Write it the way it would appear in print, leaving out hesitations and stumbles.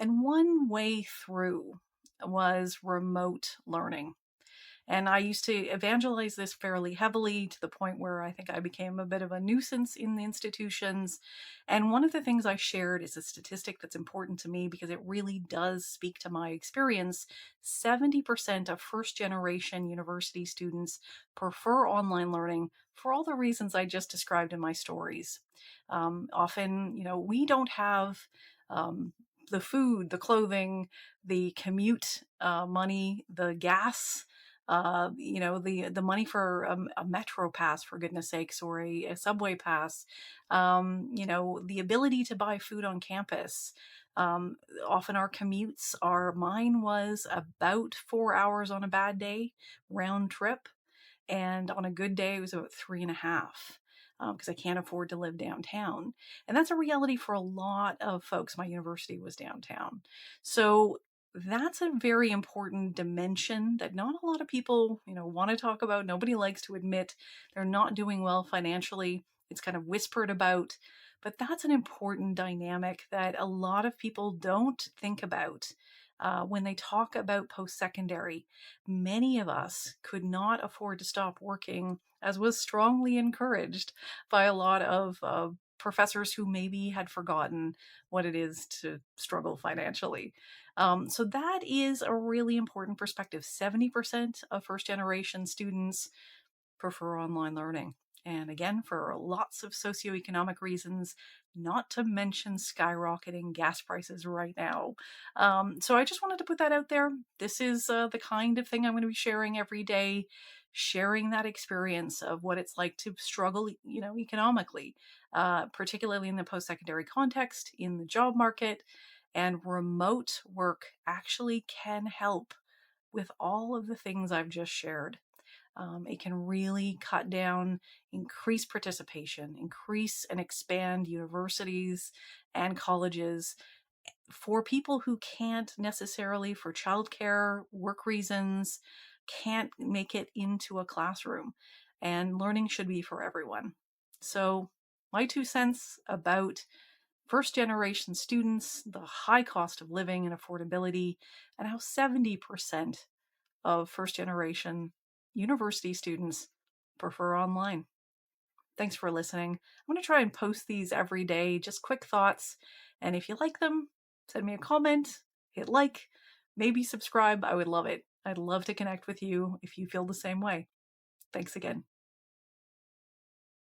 And one way through was remote learning. And I used to evangelize this fairly heavily to the point where I think I became a bit of a nuisance in the institutions. And one of the things I shared is a statistic that's important to me because it really does speak to my experience. 70% of first generation university students prefer online learning for all the reasons I just described in my stories. Often, we don't have. The food, the clothing, the commute money, the gas, the money for a metro pass, for goodness sakes, or a subway pass, the ability to buy food on campus. Um, Often our commutes are, mine was about 4 hours on a bad day, round trip. And on a good day, it was about 3.5 because I can't afford to live downtown. And that's a reality for a lot of folks. My university was downtown. So that's a very important dimension that not a lot of people, want to talk about. Nobody likes to admit they're not doing well financially. It's kind of whispered about, but that's an important dynamic that a lot of people don't think about when they talk about post secondary. Many of us could not afford to stop working, as was strongly encouraged by a lot of professors who maybe had forgotten what it is to struggle financially. So that is a really important perspective. 70% of first generation students prefer online learning. And again, for lots of socioeconomic reasons, not to mention skyrocketing gas prices right now. So I just wanted to put that out there. This is the kind of thing I'm going to be sharing every day, sharing that experience of what it's like to struggle, economically, particularly in the post secondary context, in the job market. And remote work actually can help with all of the things I've just shared. It can really cut down, increase participation, increase and expand universities and colleges for people who can't necessarily, for childcare, work reasons, can't make it into a classroom. And learning should be for everyone. So, my 2 cents about first generation students, the high cost of living and affordability, and how 70% of first generation university students prefer online. Thanks for listening. I'm going to try and post these every day, just quick thoughts. And if you like them, send me a comment, hit like, maybe subscribe. I would love it. I'd love to connect with you if you feel the same way. Thanks again.